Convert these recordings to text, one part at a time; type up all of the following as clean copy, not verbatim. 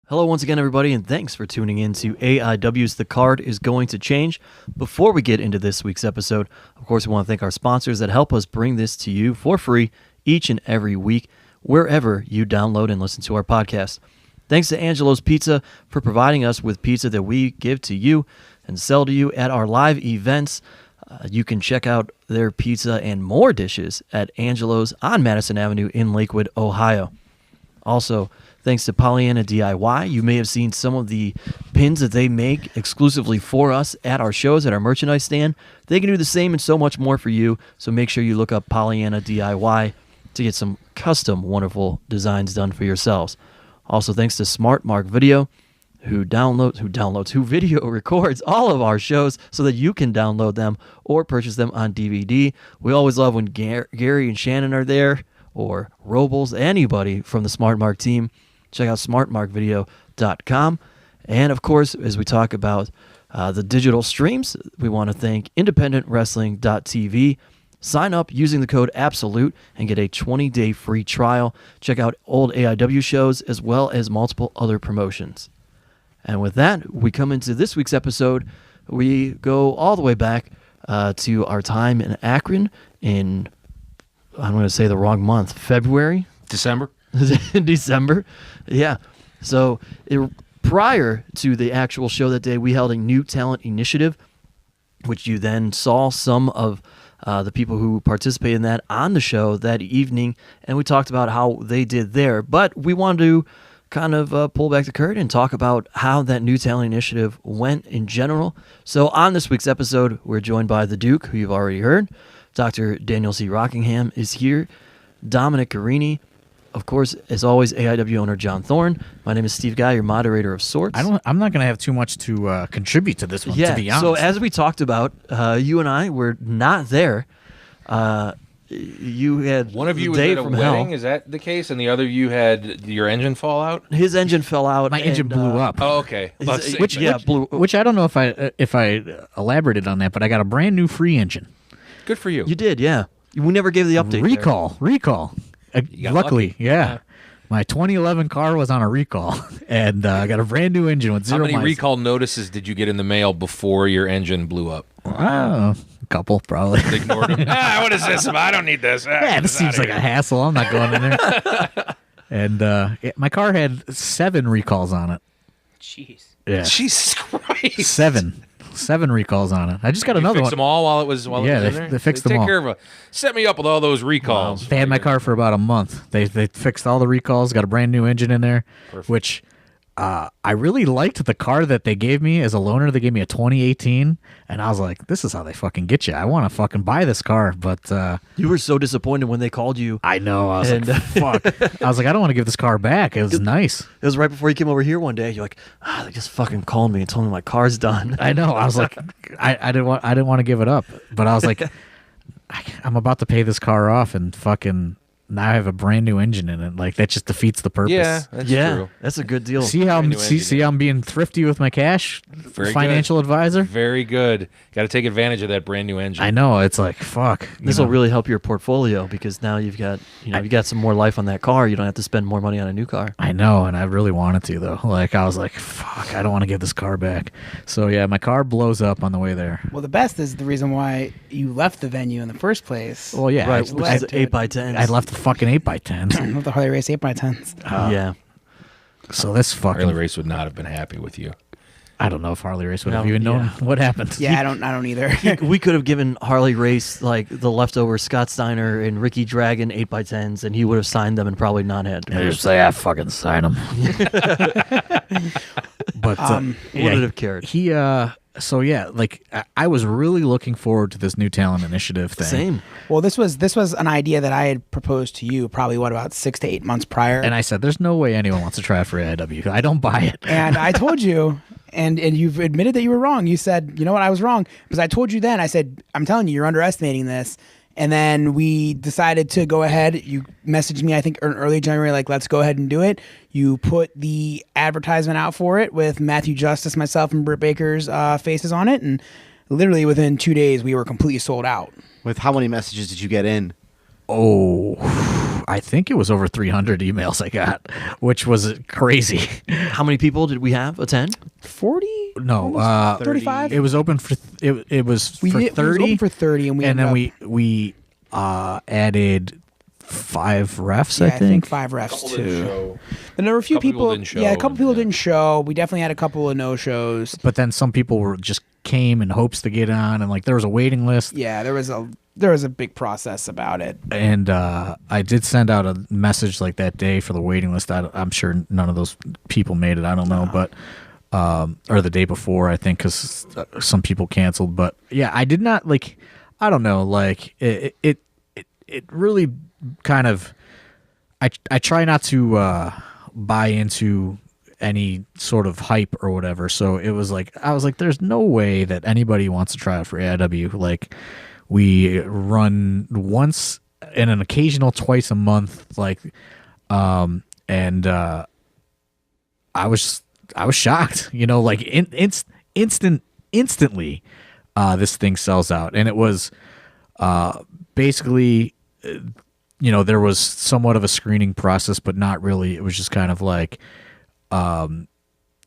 Hello once again, everybody, and thanks for tuning in to AIW's The Card is Going to Change. Before we get into this week's episode, of course, we want to thank our sponsors that help us bring this to you for free each and every week, wherever you download and listen to our podcast. Thanks to Angelo's Pizza for providing us with pizza that we give to you and sell to you at our live events. You can check out their pizza and more dishes at Angelo's on Madison Avenue in Lakewood, Ohio. Also, thanks to Pollyanna DIY, you may have seen some of the pins that they make exclusively for us at our shows, at our merchandise stand. They can do the same and so much more for you, so make sure you look up Pollyanna DIY to get some custom wonderful designs done for yourselves. Also, thanks to Smart Mark Video, who video records all of our shows so that you can download them or purchase them on DVD. We always love when Gary and Shannon are there, or Robles, anybody from the Smart Mark team. Check out smartmarkvideo.com. And of course, as we talk about the digital streams, we want to thank independentwrestling.tv. Sign up using the code ABSOLUTE and get a 20-day free trial. Check out old AIW shows as well as multiple other promotions. And with that, we come into this week's episode. We go all the way back to our time in Akron in, I'm going to say the wrong month, February? December. December, yeah. So prior to the actual show that day, we held a new talent initiative, which you then saw some of the people who participated in that on the show that evening, and we talked about how they did there. But we wanted to kind of pull back the curtain and talk about how that new talent initiative went in general. So on this week's episode, we're joined by the Duke, who you've already heard. Dr. Daniel C. Rockingham is here. Dominic Carini. Of course, as always, AIW owner John Thorne. My name is Steve Guy, your moderator of sorts. I'm not going to have too much to contribute to this one, to be honest. So as we talked about, you and I were not there. You had one of you was at a wedding. Hell. Is that the case? And the other you had your engine fall out? His engine fell out. My engine blew up. Oh, okay. Which I don't know if I elaborated on that, but I got a brand new free engine. Good for you. You did, yeah. We never gave the update. Recall. Luckily, yeah. My 2011 car was on a recall, and I got a brand new engine with 0 miles. How many recall notices did you get in the mail before your engine blew up? A couple, probably. Ignored them. What is this? I don't need this. This seems like a hassle. I'm not going in there. And my car had 7 recalls on it. Jeez. Yeah. Jesus Christ. 7 recalls on it. I just got another one. Fixed them all while it was in there? They fixed them all. Take care of set me up with all those recalls. They had my car for about a month. They fixed all the recalls, got a brand new engine in there. Perfect. Which I really liked the car that they gave me as a loaner. They gave me a 2018, and I was like, this is how they fucking get you. I want to fucking buy this car, but you were so disappointed when they called you. I know. I was like, fuck. I was like, I don't want to give this car back. It was nice. It was right before you came over here one day. You're like, they just fucking called me and told me my car's done. I know. I was like, I didn't want to give it up, but I was like, I'm about to pay this car off and fucking. Now I have a brand new engine in it. Like, that just defeats the purpose. Yeah, that's true. That's a good deal. See how I'm being thrifty with my cash? Very financial good. Advisor. Very good. Got to take advantage of that brand new engine. I know. It's like, fuck. This will really help your portfolio because now you've got some more life on that car. You don't have to spend more money on a new car. I know, and I really wanted to though. Like, I was like, fuck, I don't want to give this car back. So yeah, my car blows up on the way there. Well, the best is the reason why you left the venue in the first place. Well, yeah, right. Which is 8x10s. I left the fucking 8x10s. With the Harley Race 8x10s. Yeah. So this fucking Harley Race would not have been happy with you. I don't know if Harley Race would have even known what happened. Yeah, I don't either. We could have given Harley Race like the leftover Scott Steiner and Ricky Dragon 8x10s, and he would have signed them and probably not had to. I just say, I fucking sign them. But wouldn't have cared. So yeah, like I was really looking forward to this new talent initiative thing. Same. Well, this was an idea that I had proposed to you probably about 6 to 8 months prior. And I said, "There's no way anyone wants to try it for AIW. I don't buy it." And I told you, and you've admitted that you were wrong. You said, "You know what? I was wrong," because I told you then. I said, "I'm telling you, you're underestimating this." And then we decided to go ahead. You messaged me, I think, in early January, like, let's go ahead and do it. You put the advertisement out for it with Matthew Justice, myself, and Britt Baker's faces on it. And literally within 2 days, we were completely sold out. With how many messages did you get in? Oh, I think it was over 300 emails I got, which was crazy. How many people did we have attend? 40? No, 35. It was open for it was for 30. It was open for 30, and we added 5 refs. Yeah, I think 5 refs Couple too. didn't show. And there were a few Couple people. didn't show, Yeah, a couple people yeah. didn't show. We definitely had a couple of no shows. But then some people were just came in hopes to get on, and like there was a waiting list. Yeah, there was a big process about it. And I did send out a message like that day for the waiting list. I'm sure none of those people made it. I don't know, but or the day before, I think, because some people canceled. But yeah, I did not like. I don't know. Like it really kind of. I try not to buy into any sort of hype or whatever. So it was like I was like, there's no way that anybody wants to try out for AIW. Like we run once and an occasional twice a month. Like, and I was shocked. You know, like instantly, this thing sells out, and it was basically. You know, there was somewhat of a screening process, but not really. It was just kind of like,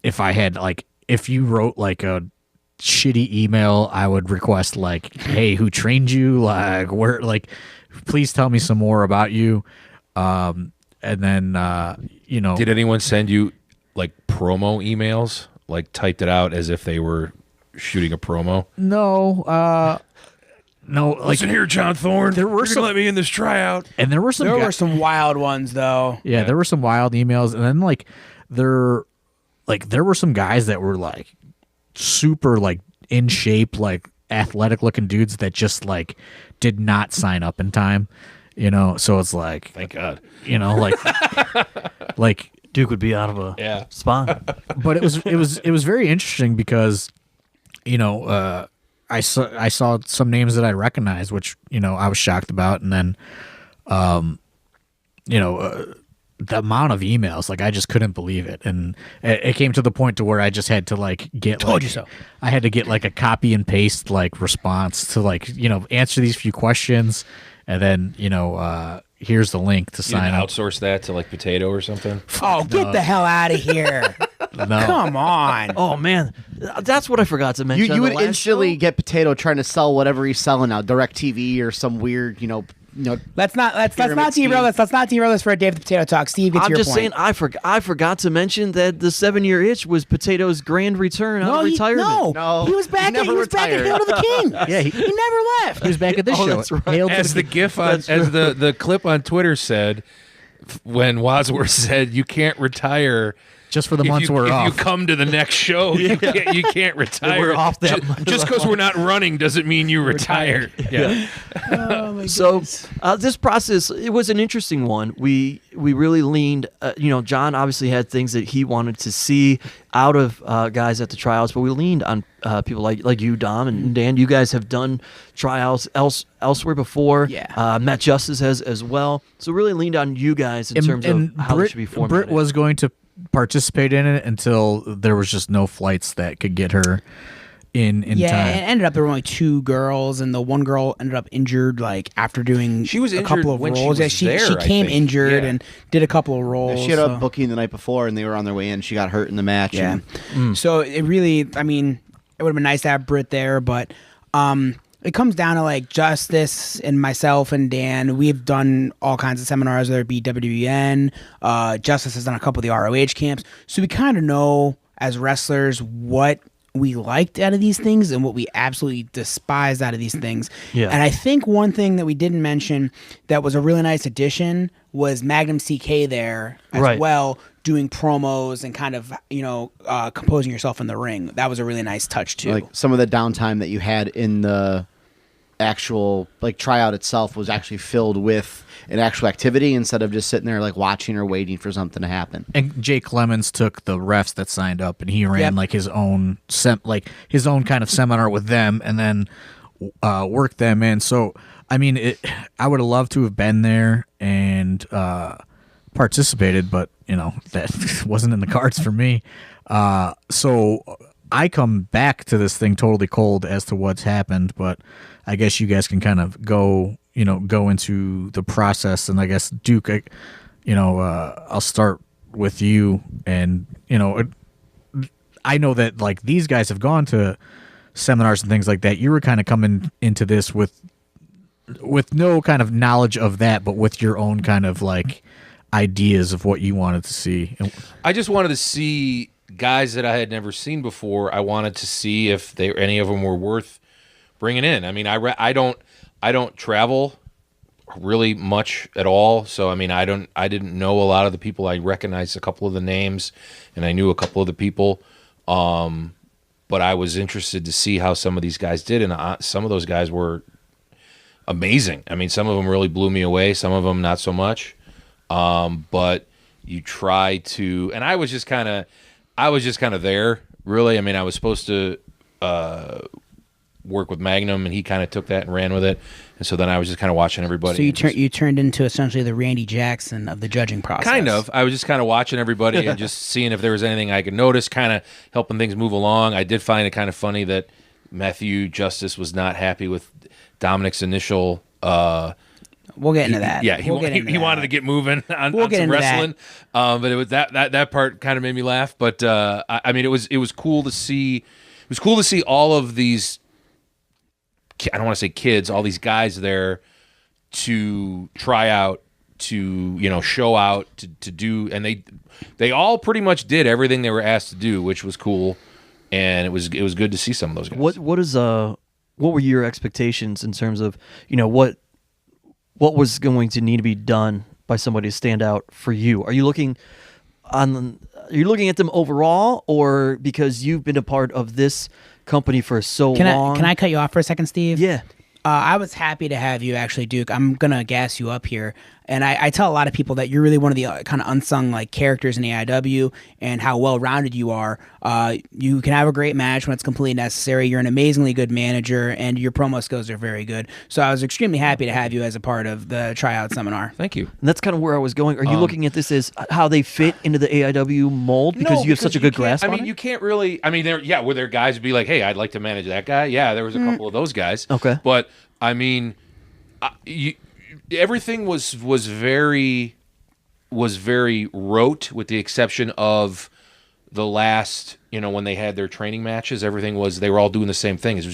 if you wrote like a shitty email, I would request like, hey, who trained you? Like, where, like, please tell me some more about you. And then, you know, Did anyone send you like promo emails? Like typed it out as if they were shooting a promo? no, like, Listen here, John Thorne. There were You're some- gonna let me in this tryout. and there were some, There guy- were some wild ones though. Yeah, there were some wild emails, and then like there were some guys that were like super like in shape, like athletic looking dudes that just like did not sign up in time, you know. So it's like, Thank God. you know, like Duke would be out of a spot. but it was very interesting because, you know, I saw some names that I recognized, which, you know, I was shocked about, and then, you know, the amount of emails, like I just couldn't believe it, and it came to the point to where I just had to like get Told you so. I had to get like a copy and paste like response to like, you know, answer these few questions, and then, you know, here's the link to You sign didn't up. outsource that to like Potato or something? Oh, get the hell out of here! No. Come on. Oh man, that's what I forgot to mention. You on the would last instantly show. get Potato trying to sell whatever he's selling now, DirecTV or some weird, Let's not Pyramid derail scheme. this. Let's not derail this for a Dave the Potato Talk. Steve, get to I'm your just point. saying, I forgot to mention that the 7-year itch was Potato's grand return out of retirement. No, he was back. he never He was back at retired. Hail to the King. Yeah, he never left. He was back at this Oh, show. that's right. Hail to As the the gif on, as the clip on Twitter said, when Wadsworth said, "You can't retire." just for the months if we're you off. come to the next show, you can't retire. We're off that month. Just because we're not running doesn't mean you retire. Yeah. Oh, my So this process, it was an interesting one. We really leaned, you know, John obviously had things that he wanted to see out of guys at the tryouts, but we leaned on people like you, Dom, and Dan. You guys have done tryouts elsewhere before. Yeah. Matt Justice has as well. So really leaned on you guys in terms of how it should be formatted. Britt was going to participate in it until there was just no flights that could get her in yeah, time. it ended up there were only 2 girls, and the one girl ended up injured like after doing She was a injured couple of when she roles. was she there, I came think. injured Yeah. and did a couple of roles. She had so. a booking the night before, and they were on their way in. She got hurt in the match. Yeah. and- So it really, I mean, it would have been nice to have Britt there, but it comes down to like Justice and myself and Dan. We've done all kinds of seminars, whether it be WWN. Justice has done a couple of the ROH camps. So we kind of know as wrestlers what we liked out of these things and what we absolutely despised out of these things. Yeah. And I think one thing that we didn't mention that was a really nice addition was Magnum CK there as Right. well, doing promos and kind of, you know, composing yourself in the ring. That was a really nice touch too. Like some of the downtime that you had in the actual like tryout itself was actually filled with an actual activity instead of just sitting there like watching or waiting for something to happen. And Jake Clemens took the refs that signed up, and he ran Yep. like his own his own kind of seminar with them, and then worked them in. So I mean, I would have loved to have been there and participated, but you know that wasn't in the cards for me. So I come back to this thing totally cold as to what's happened, but I guess you guys can kind of go go into the process. And I guess Duke, I'll start with you. And I know that like these guys have gone to seminars and things like that. You were kind of coming into this with no kind of knowledge of that, but with your own kind of like ideas of what you wanted to see. I just wanted to see guys that I had never seen before. I wanted to see if any of them were worth bringing in. I mean, I don't travel really much at all, so I mean, I didn't know a lot of the people. I recognized a couple of the names, and I knew a couple of the people. But I was interested to see how some of these guys did, and some of those guys were amazing. I mean, some of them really blew me away. Some of them not so much. But you try to, and I was just kind of there, really. I mean, I was supposed to work with Magnum, and he kind of took that and ran with it. And so then I was just kind of watching everybody. So you turned into essentially the Randy Jackson of the judging process. Kind of. I was just kind of watching everybody and just seeing if there was anything I could notice, kind of helping things move along. I did find it kind of funny that Matthew Justice was not happy with Dominic's initial. We'll get into that. Yeah, he wanted to get moving on some wrestling, but it was that part kind of made me laugh. But I mean, it was cool to see. It was cool to see all of these. I don't want to say kids, all these guys there to try out, to show out, to do, and they all pretty much did everything they were asked to do, which was cool, and it was good to see some of those guys. What were your expectations in terms of what was going to need to be done by somebody to stand out for you? Are you looking at them overall, or because you've been a part of this company for so long? Can I cut you off for a second, Steve? Yeah. I was happy to have you, actually, Duke. I'm going to gas you up here. And I tell a lot of people that you're really one of the kind of unsung like characters in AIW, and how well-rounded you are. You can have a great match when it's completely necessary. You're an amazingly good manager, and your promo skills are very good. So I was extremely happy to have you as a part of the Tryout seminar. Thank you. And that's kind of where I was going. Are you looking at this as how they fit into the AIW mold because you have such a good grasp on it? I mean, you can't really. I mean, were there guys who be like, "Hey, I'd like to manage that guy"? Yeah, there was a couple of those guys. Okay, but I mean, everything was very rote, with the exception of the last, when they had their training matches. Everything they were all doing the same thing. It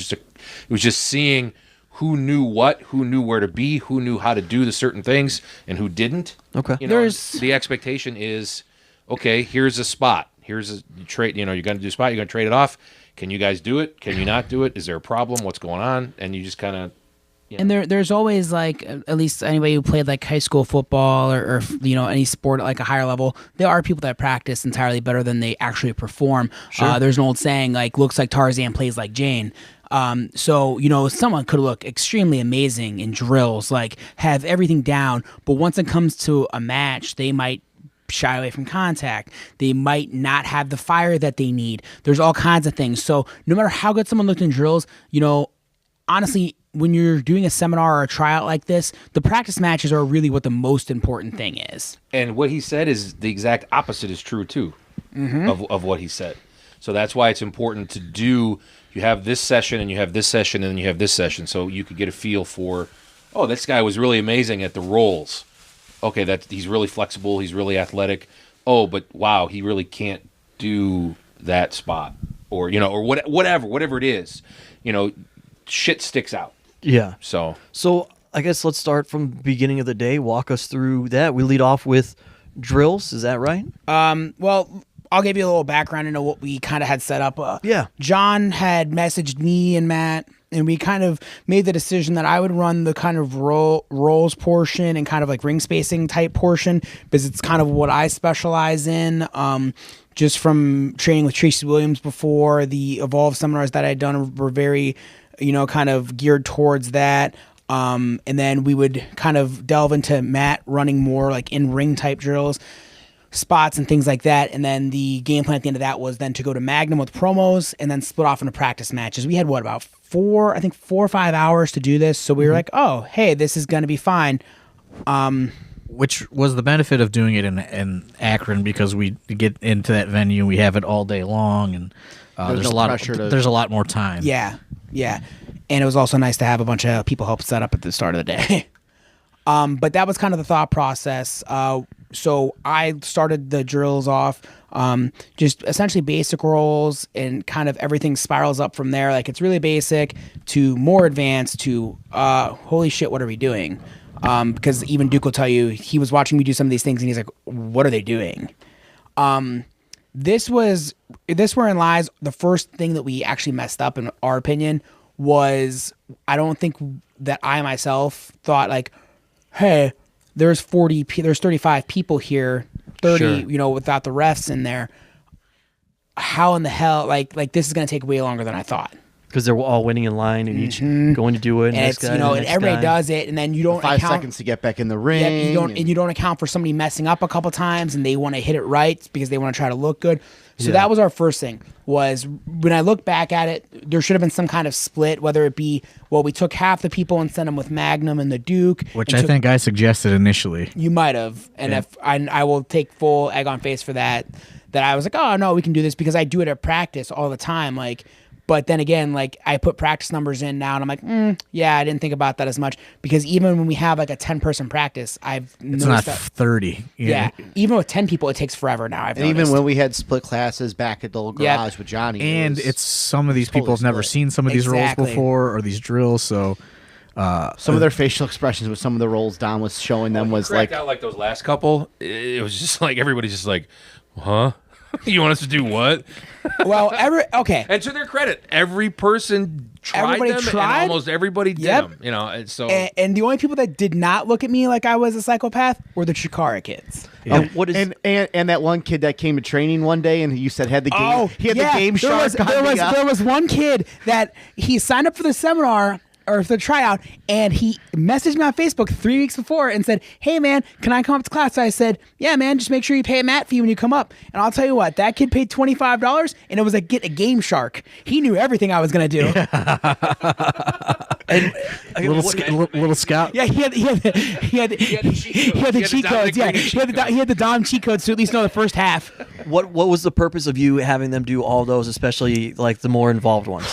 was just seeing who knew what, who knew where to be, who knew how to do the certain things, and who didn't. Okay, the expectation is, okay, here's a spot. Here's a trade. You're going to do a spot. You're going to trade it off. Can you guys do it? Can you not do it? Is there a problem? What's going on? And you just kind of. And there's always, like, at least anybody who played like high school football or any sport at like a higher level, there are people that practice entirely better than they actually perform. Sure. There's an old saying, like, looks like Tarzan, plays like Jane. So someone could look extremely amazing in drills, like have everything down, but once it comes to a match, they might shy away from contact. They might not have the fire that they need. There's all kinds of things. So no matter how good someone looked in drills, honestly, when you're doing a seminar or a tryout like this, the practice matches are really what the most important thing is. And what he said is the exact opposite is true too, of what he said. So that's why it's important to do. You have this session, and you have this session, and then you have this session, so you could get a feel for, oh, this guy was really amazing at the rolls. Okay, he's really flexible. He's really athletic. Oh, but wow, he really can't do that spot, or or whatever it is. Shit sticks out. Yeah. So I guess let's start from the beginning of the day. Walk us through that. We lead off with drills. Is that right? Well, I'll give you a little background into what we kind of had set up. Yeah. John had messaged me and Matt, and we kind of made the decision that I would run the kind of rolls portion and kind of like ring spacing type portion, because it's kind of what I specialize in. Just from training with Tracy Williams before, the Evolve seminars that I'd done were very, kind of geared towards that. And then we would kind of delve into Matt running more like in-ring type drills, spots and things like that. And then the game plan at the end of that was then to go to Magnum with promos and then split off into practice matches. We had about 4 or 5 hours to do this. So we were like, oh, hey, this is going to be fine. Which was the benefit of doing it in Akron, because we get into that venue, we have it all day long, and there's a lot more time. Yeah. And it was also nice to have a bunch of people help set up at the start of the day. But that was kind of the thought process. So I started the drills off, just essentially basic rolls, and kind of everything spirals up from there. Like, it's really basic to more advanced to, holy shit, what are we doing? Because even Duke will tell you, he was watching me do some of these things and he's like, what are they doing? This wherein lies the first thing that we actually messed up, in our opinion, was I don't think that I myself thought, like, hey, there's 35 people here, 30, Sure. Without the refs in there. How in the hell, like this is going to take way longer than I thought. Because they're all waiting in line and each going to do it. And it's, and everybody does it, and then you don't 5 account, seconds to get back in the ring. Yep, you don't account for somebody messing up a couple times, and they want to hit it right because they want to try to look good. So that was our first thing. Was when I look back at it, there should have been some kind of split, whether it be, well, we took half the people and sent them with Magnum and the Duke, Which I think I suggested initially. you might have, and if I will take full egg on face for that. That I was like, oh no, we can do this because I do it at practice all the time, like. But then again, like, I put practice numbers in now, and I'm like, yeah, I didn't think about that as much, because even when we have like a 10-person practice, I've It's noticed not that. 30. Yeah, even with 10 people, it takes forever now. I've And even noticed. when we had split classes back at the old Yep. garage with Johnny. And was it's some of these totally people have never split. seen some of these Exactly. roles before, or these drills, so some of their facial expressions with some of the rolls Don was showing them was Cracked like, out like those last couple. It was just like everybody's just like, huh? You want us to do what? well, okay. And to their credit, every person tried Everybody them, tried? and almost everybody did Yep. them. And so And the only people that did not look at me like I was a psychopath were the Chikara kids. And what is and that one kid that came to training one day and you said had the game. Oh, he had yeah. the game shark. There was one kid that he signed up for the seminar or for the tryout, and he messaged me on Facebook 3 weeks before and said, hey man, can I come up to class? So I said, yeah man, just make sure you pay a mat fee when you come up. And I'll tell you what, that kid paid $25, and it was like, get a game shark. He knew everything I was gonna do. little scout. Yeah, he had the cheat codes. Yeah, he had the Dom cheat codes to at least know the first half. what was the purpose of you having them do all those, especially like the more involved ones?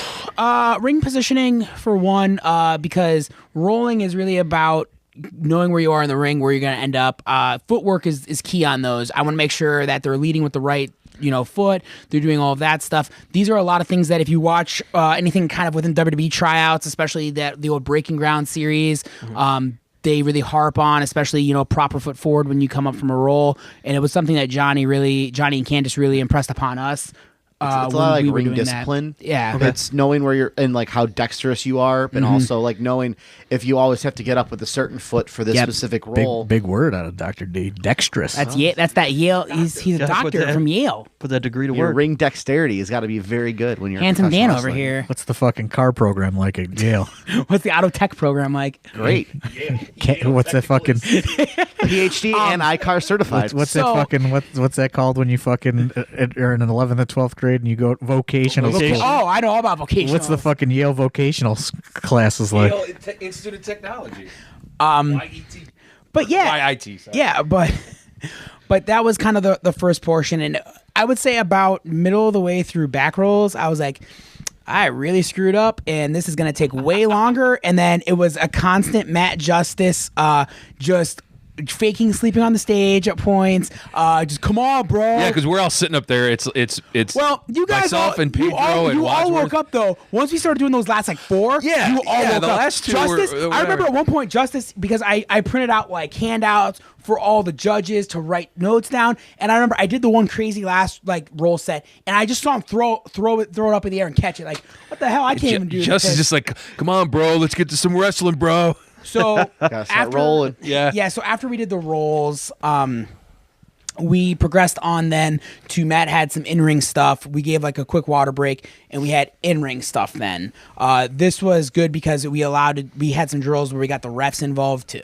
Ring positioning for one, because rolling is really about knowing where you are in the ring, where you're going to end up. Footwork is key on those. I want to make sure that they're leading with the right foot. They're doing all of that stuff. These are a lot of things that if you watch anything kind of within WWE tryouts, especially the old Breaking Ground series, they really harp on, especially, proper foot forward when you come up from a roll. And it was something that Johnny and Candace really impressed upon us. It's a lot of like ring discipline. Yeah. It's knowing where you're and like how dexterous you are, but also like knowing if you always have to get up with a certain foot for this specific role. Big word out of Dr. D. Dexterous. That's that Yale. He's a Gotta put doctor that- from Yale. Put that degree to Your work. ring dexterity has got to be very good when you're a Handsome Dan professional over wrestler. here. What's the fucking car program like at Yale? What's the auto tech program like? Great. What's that fucking PhD and ICAR certified. what's that So- fucking what's that called when you fucking are in an 11th and 12th grade and you go vocational Vocation. school? Oh, I know all about vocational. What's the fucking Yale vocational classes like? Institute of Technology. But yeah, YIT. Sorry. yeah, but that was kind of the first portion, and I would say about middle of the way through back rolls, I was like, I really screwed up, and this is gonna take way longer. And then it was a constant Matt Justice, just faking sleeping on the stage at points. Just come on, bro. Yeah, because we're all sitting up there. It's Well, you guys myself all, and Pedro you all, and you all Wadsworth. woke up though. Once we started doing those last like four, Yeah, you all yeah, woke the up. last two were- Justice, I remember whatever. at one point Justice, because I printed out like handouts for all the judges to write notes down, and I remember I did the one crazy last like roll set, and I just saw him throw it up in the air and catch it. Like, what the hell? I can't even do this. Just is just like, come on, bro, let's get to some wrestling, bro. So Gotta start rolling. Yeah. So after we did the rolls, we progressed on then to Matt had some in-ring stuff. We gave like a quick water break, and we had in-ring stuff then. This was good because we had some drills where we got the refs involved too.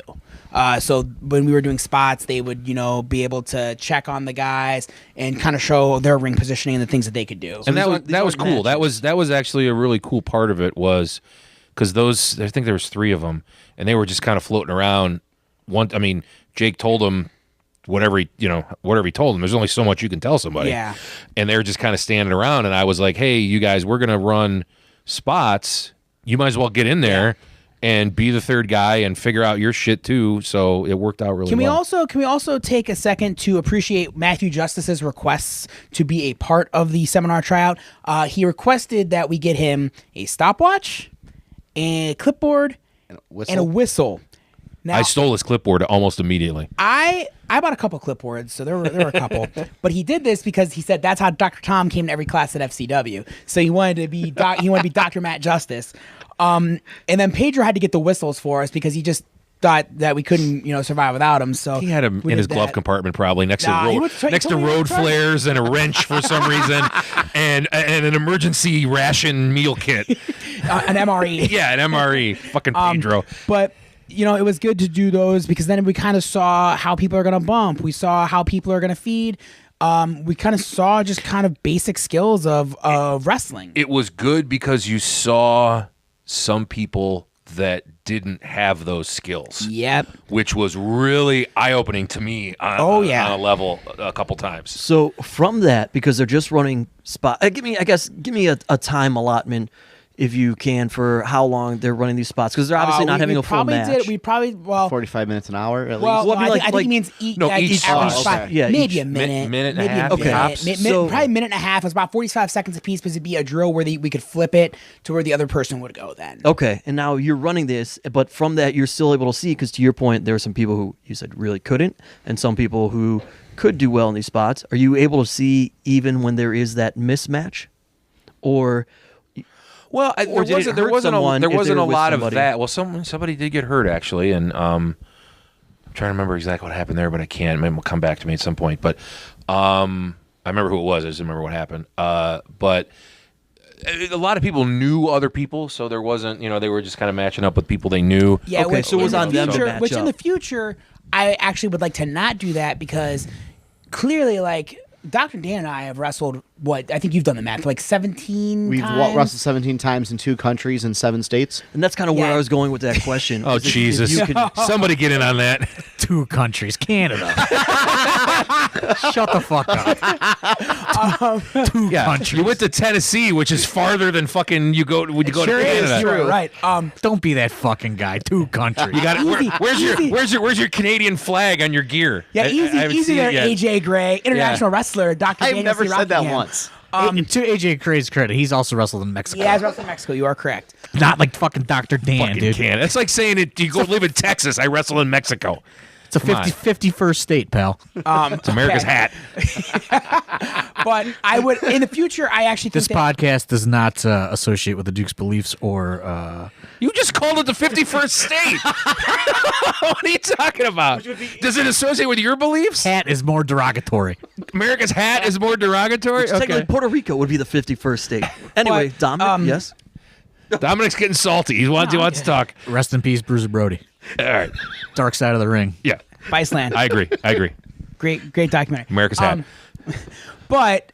So when we were doing spots, they would, be able to check on the guys and kind of show their ring positioning and the things that they could do. And these that aren't- was that was these aren't cool. That was actually a really cool part of it was because I think there was 3 of them, and they were just kind of floating around. Jake told them whatever he told them. There's only so much you can tell somebody. Yeah. And they were just kind of standing around, and I was like, hey, you guys, we're gonna run spots. you might as well get in there and be the third guy and figure out your shit too. So it worked out really well. Can we also take a second to appreciate Matthew Justice's requests to be a part of the seminar tryout? He requested that we get him a stopwatch, a clipboard, and a whistle. Now, I stole his clipboard almost immediately. I bought a couple clipboards, so there were a couple. But he did this because he said that's how Dr. Tom came to every class at FCW. So he wanted to be Dr. Matt Justice. And then Pedro had to get the whistles for us because he just thought that we couldn't, survive without him. So He had him in his glove compartment probably next to road flares and a wrench for some reason, and an emergency ration meal kit. An MRE. Yeah, an MRE. Fucking Pedro. But it was good to do those because then we kind of saw how people are going to bump. We saw how people are going to feed. We kind of saw just kind of basic skills of wrestling. It was good because you saw some people that didn't have those skills. Yep. Which was really eye-opening to me on a level a couple times. So from that, because they're just running spot, give me a time allotment if you can for how long they're running these spots, because they're obviously not having a full match. We probably 45 minutes an hour at least. Well, I think he means each average spot. spot. Okay. Yeah, Maybe each a minute. minute and a maybe half. Okay. Probably a minute and a half. It was about 45 seconds a piece because it'd be a drill where we could flip it to where the other person would go then. Okay, and now you're running this, but from that you're still able to see, because to your point, there are some people who you said really couldn't, and some people who could do well in these spots. Are you able to see even when there is that mismatch, or? Well, Or did it hurt someone there if they wasn't were a with lot somebody? of that. Well, somebody did get hurt actually, and I'm trying to remember exactly what happened there, but I can't. Maybe it'll come back to me at some point. But I remember who it was. I just remember what happened. But a lot of people knew other people, so there wasn't. They were just kind of matching up with people they knew. Yeah, Okay, so it was on them to match Which in the up. future, I actually would like to not do that because clearly, Dr. Dan and I have wrestled, I think you've done the math, 17 We've times? wrestled 17 times in 2 countries and 7 states. And that's kind of where Yeah. I was going with that question. Oh is if Jesus! you could- Somebody get in on that. 2 countries, Canada. Shut the fuck up. 2 countries. You went to Tennessee, which is farther than fucking you go. Would you go Sure to is. Canada? You are right. Don't be that fucking guy. 2 countries. You got it. Easy. Where's your Canadian flag on your gear? Yeah, I haven't easy seen there, it yet. AJ Gray, international wrestler, Dr. I've Daniel never C. said that Rockingham. once. To AJ Cray's credit, he's also wrestled in Mexico. Yeah, he's wrestled in Mexico. You are correct. Not like fucking Dr. Dan, Fucking dude. Canada. It's like saying it. You go live in Texas. I wrestle in Mexico. It's a Come on. 51st state, pal. It's America's hat. But I would, in the future, I actually think This podcast does not associate with the Duke's beliefs or... You just called it the 51st state. What are you talking about? Does it associate with your beliefs? hat is more derogatory. America's hat is more derogatory. Technically, Puerto Rico would be the 51st state. Anyway, Dominic, yes? Dominic's getting salty. He wants to talk. Rest in peace, Bruiser Brody. All right. Dark Side of the Ring. Yeah. Viceland. I agree. Great documentary. America's hat. But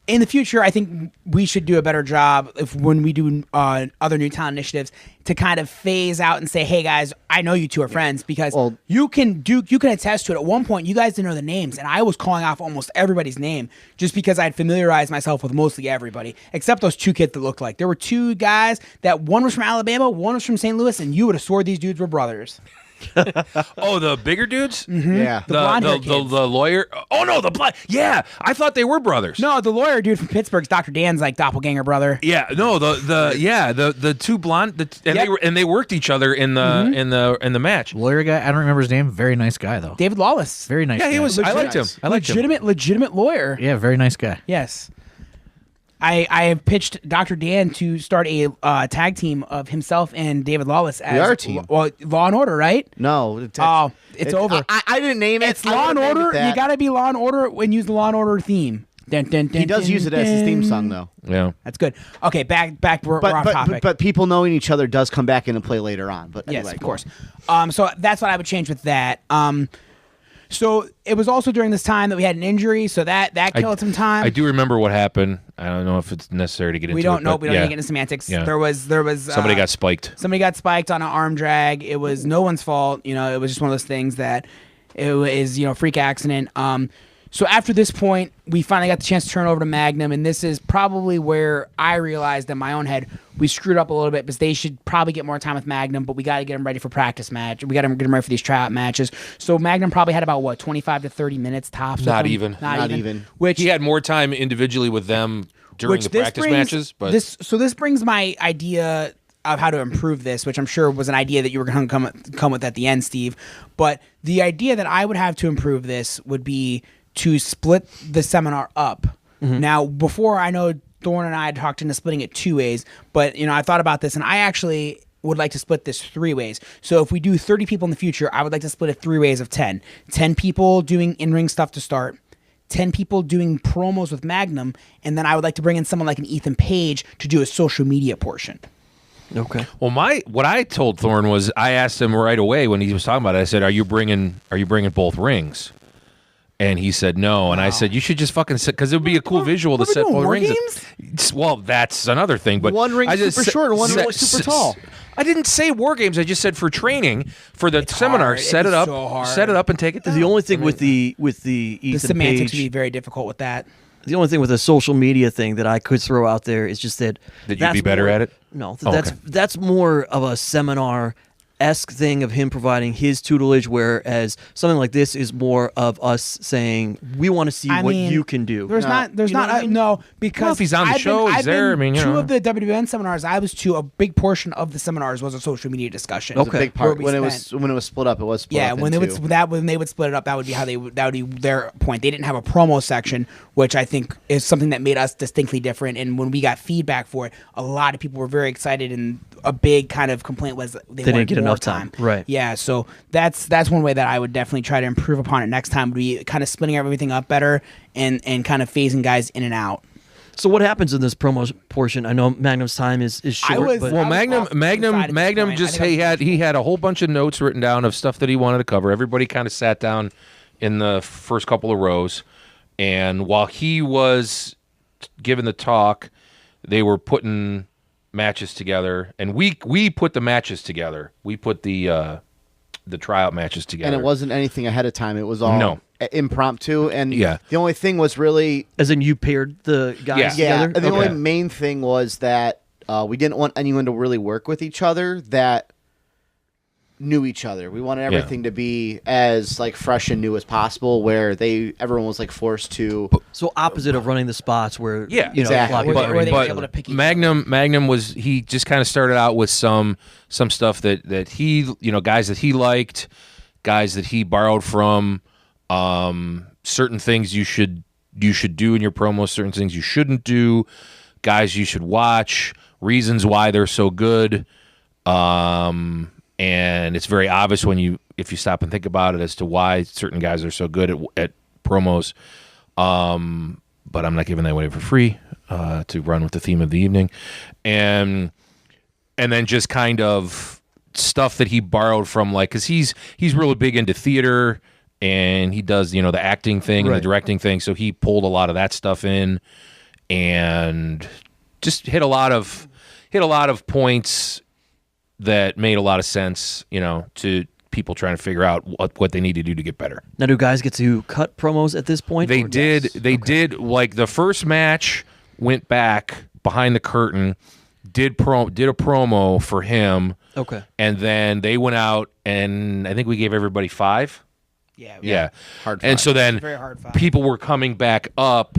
in the future, I think we should do a better job when we do other new talent initiatives to kind of phase out and say, "Hey guys, I know you two are friends," because you can attest to it. At one point, you guys didn't know the names, and I was calling off almost everybody's name just because I'd familiarized myself with mostly everybody, except those 2 kids that looked like. There were 2 guys that one was from Alabama, one was from St. Louis, and you would have swore these dudes were brothers. Oh, the bigger dudes? Yeah. The blonde-haired kids. The lawyer. Oh no, the blind. Yeah, I thought they were brothers. No, the lawyer dude from Pittsburgh's Dr. Dan's doppelganger brother. Yeah, no, the 2 blonde, and they worked each other in the match. Lawyer guy, I don't remember his name. Very nice guy, though. David Lawless. Very nice Yeah, guy. he was. I liked him. Legitimate lawyer. Yeah, very nice guy. Yes. I have pitched Dr. Dan to start a tag team of himself and David Lawless as are a team. Law and Order, right? No. It's over. I didn't name it. It's Law and Order. You got to be Law and Order when you use the Law and Order theme. Dun, dun, dun, He does dun, use it as his theme dun. song, though. Yeah. That's good. Okay, back. We're off topic. But people knowing each other does come back into play later on. But Yes, anyway, of go course. on. So that's what I would change with that. So it was also during this time that we had an injury, so that killed some time. I do remember what happened. I don't know if it's necessary to get into. We don't know. But We don't yeah. need to get into semantics. Yeah. There was Somebody got spiked. Somebody got spiked on an arm drag. It was no one's fault. It was just one of those things that it was freak accident. So after this point, we finally got the chance to turn over to Magnum, and this is probably where I realized in my own head we screwed up a little bit because they should probably get more time with Magnum, but we got to get them ready for practice match. We got to get them ready for these tryout matches. So Magnum probably had about 25 to 30 minutes tops. with Not them. even. Not even. Which He had more time individially with them during the practice matches, but this brings my idea of how to improve this, which I'm sure was an idea that you were going to come with at the end, Steve. But the idea that I would have to improve this would be to split the seminar up. Now, before, I know Thorne and I had talked into splitting it 2 ways, but I thought about this, and I actually would like to split this 3 ways. So if we do 30 people in the future, I would like to split it 3 ways of 10. 10 people doing in-ring stuff to start, 10 people doing promos with Magnum, and then I would like to bring in someone like an Ethan Page to do a social media portion. Okay. Well, what I told Thorne was, I asked him right away when he was talking about it. I said, "Are you bringing both rings?" And he said no. And I said, "You should just fucking sit, because it would be a cool visual to what, we set doing, both War rings." Games? Well, that's another thing. But One ring's I just super short and one ring's super tall. I didn't say war games. I just said for training for the seminar. hard. Set It's it up, so hard. set it up, and take it down. The only thing with the The Ethan semantics Page, would be very difficult with that. the only thing with a social media thing that I could throw out there is just that That you'd that's be better more- at it? No, Oh, that's okay. that's more of a seminar-esque thing of him providing his tutelage, whereas something like this is more of us saying we want to see I what mean, you can do. There's No. not, You know what I mean? no, because Well, if he's on the show, he's there. I mean, you two know. of the WWN seminars I was to, a big portion of the seminars was a social media discussion. Okay. A big part Where we when spent- it was split up. It was split Yeah, up when they would into- when they would split it up, that would be their point. They didn't have a promo section, which I think is something that made us distinctly different. And when we got feedback for it, a lot of people were very excited. And a big kind of complaint was they didn't wanted get more enough time. Right. Yeah, so that's one way that I would definitely try to improve upon it next time. Would be kind of splitting everything up better and kind of phasing guys in and out. So what happens in this promo portion? I know Magnum's time is short, was- but I Well, was Magnum, off to the side at this Magnum point. just I think he had a whole bunch of notes written down of stuff that he wanted to cover. Everybody kind of sat down in the first couple of rows, and while he was giving the talk, they were putting matches together, and we put the matches together. We put the tryout matches together, and it wasn't anything ahead of time. It was all No. impromptu. And Yeah. the only thing was really as in you paired the guys yeah. together. And the Okay. only main thing was that we didn't want anyone to really work with each other that knew each other. We wanted everything to be as like fresh and new as possible, where everyone was like forced to. So opposite of running the spots where Yeah, you know, exactly. a lot of people Where are they in were each able other. to pick each Magnum was, he just kind of started out with some stuff that he, guys that he liked, guys that he borrowed from, certain things you should do in your promos, certain things you shouldn't do, guys you should watch, reasons why they're so good. And it's very obvious if you stop and think about it as to why certain guys are so good at promos. But I'm not giving that away for free to run with the theme of the evening, and then just kind of stuff that he borrowed from, like, because he's really big into theater and he does the acting thing and the directing thing, so he pulled a lot of that stuff in and just hit a lot of points that made a lot of sense, to people trying to figure out what they need to do to get better. Now, do guys get to cut promos at this point? They or- did. They did. Like the first match, went back behind the curtain, did a promo for him, Okay. and then they went out, and I think we gave everybody 5. Yeah. Hard And five. so then Very hard five. people were coming back up,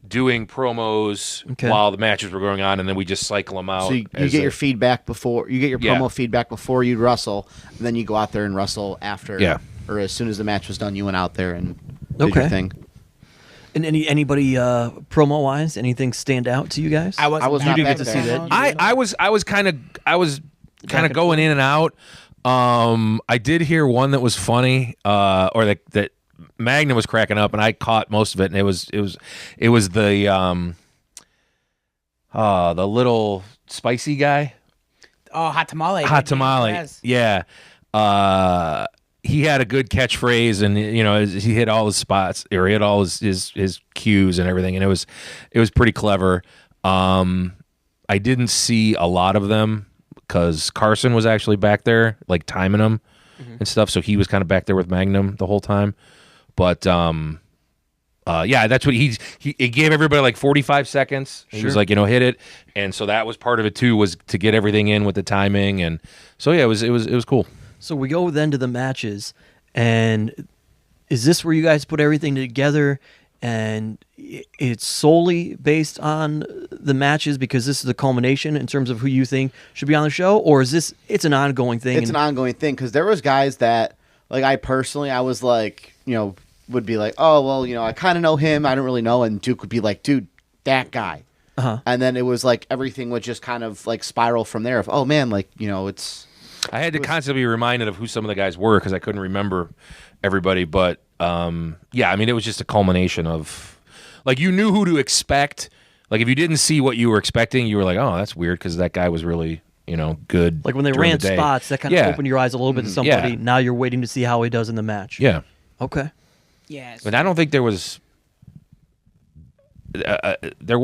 doing promos Okay. while the matches were going on, and then we just cycle them out. So you as get a- your feedback before you get your Yeah. promo feedback before you wrestle, and then you go out there and wrestle after. Yeah. Or as soon as the match was done, you went out there and did Okay. your thing. And anybody promo wise, anything stand out to you guys? I was not didn't back get to there. see that. I was kind of and going in and out. I did hear one that was funny, or that Magnum was cracking up, and I caught most of it. And it was the little spicy guy, Oh, hot tamale. hot tamale. Yes. Yeah. He had a good catchphrase, and he hit all his spots, or he hit all his cues and everything, and it was pretty clever. I didn't see a lot of them because Carson was actually back there, like timing them and stuff, so he was kind of back there with Magnum the whole time. But yeah, that's what he gave everybody like 45 seconds. He was like, hit it, and so that was part of it too, was to get everything in with the timing, and so yeah, it was cool. So we go then to the matches, and is this where you guys put everything together, and it's solely based on the matches because this is the culmination in terms of who you think should be on the show, or is it's an ongoing thing? It's an ongoing thing because there was guys that, like, I was like, would be like, oh, well, I kind of know him, I don't really know, and Duke would be like, dude, that guy. And then it was like everything would just kind of like spiral from there of, oh man, like, it's... I had to constantly be reminded of who some of the guys were because I couldn't remember everybody, but yeah, I mean, it was just a culmination of, like, you knew who to expect. Like, if you didn't see what you were expecting, you were like, oh, that's weird because that guy was really, good. Like when they during ran the day. spots, that kind of opened your eyes a little bit to somebody. Yeah. Now you're waiting to see how he does in the match. Yeah. Okay. Yes. But I don't think there was... there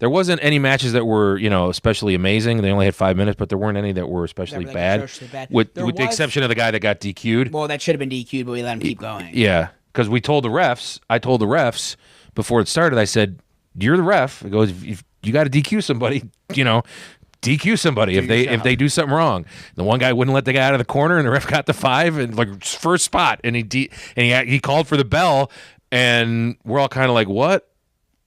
wasn't any matches that were especially amazing. They only had 5 minutes, but there weren't any that were especially Like bad. atrociously bad. With There the was- exception of the guy that got DQ'd. Well, that should have been DQ'd, but we let him keep going. Yeah, because I told the refs before it started. I said, "You're the ref." It goes, if you got to DQ somebody, DQ somebody if they do something wrong. The one guy wouldn't let the guy out of the corner, and the ref got the 5 and like first spot, and he called for the bell, and we're all kind of like, what?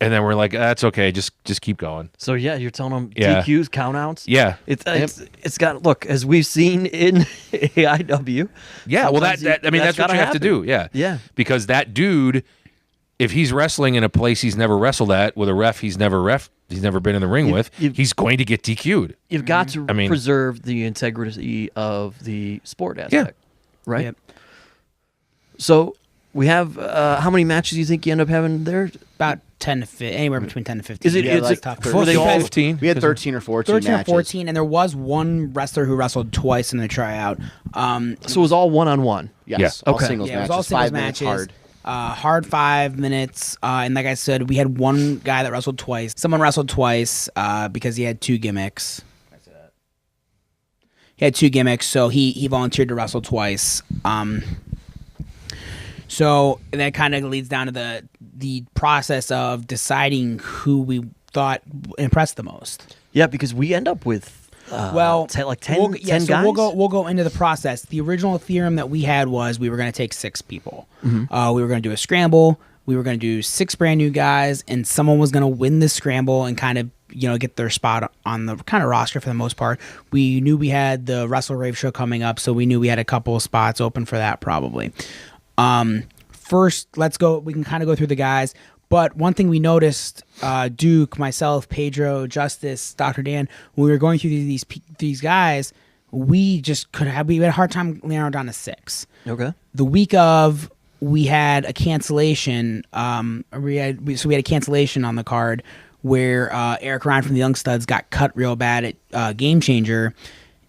And then we're like, that's okay, just keep going. So yeah, you're telling them Yeah. DQs, countouts. Yeah. It's got, look, as we've seen in AIW. Yeah, well, sometimes that's what you gotta have to happen. do. Yeah, Yeah. because that dude, if he's wrestling in a place he's never wrestled at with a ref he's never been in the ring with, he's going to get DQ'd. You've got to mean- preserve the integrity of the sport aspect, right? Yep. So we have how many matches do you think you end up having there? About 10 to 15, anywhere between 10 to 15. Is it- Yeah, is like it tough. were they all 15? We had 13 or 14 13 matches. or 14, and there was one wrestler who wrestled twice in the tryout. So it was all one-on-one. Yes, Yeah. all Okay. singles Yeah, it matches. was all singles 5 minutes matches. hard. Hard 5 minutes. And like I said, we had one guy that wrestled twice. Someone wrestled twice because he had 2 gimmicks. He had 2 gimmicks, so he volunteered to wrestle twice. So that kind of leads down to the process of deciding who we thought impressed the most. Yeah, because we end up with Well, 10 we'll, 10 so guys. we'll go into the process. The original theorem that we had was we were going to take 6 people. Mm-hmm. We were going to do a scramble. We were going to do 6 brand new guys, and someone was going to win the scramble and kind of get their spot on the kind of roster for the most part. We knew we had the Wrestle Rave show coming up, so we knew we had a couple of spots open for that probably. First, let's go. We can kind of go through the guys. But one thing we noticed, Duke, myself, Pedro, Justice, Dr. Dan, when we were going through these guys, we had a hard time narrowing down to 6. Okay. The week of, we had a cancellation. We had a cancellation on the card where Eric Ryan from the Young Studs got cut real bad at Game Changer,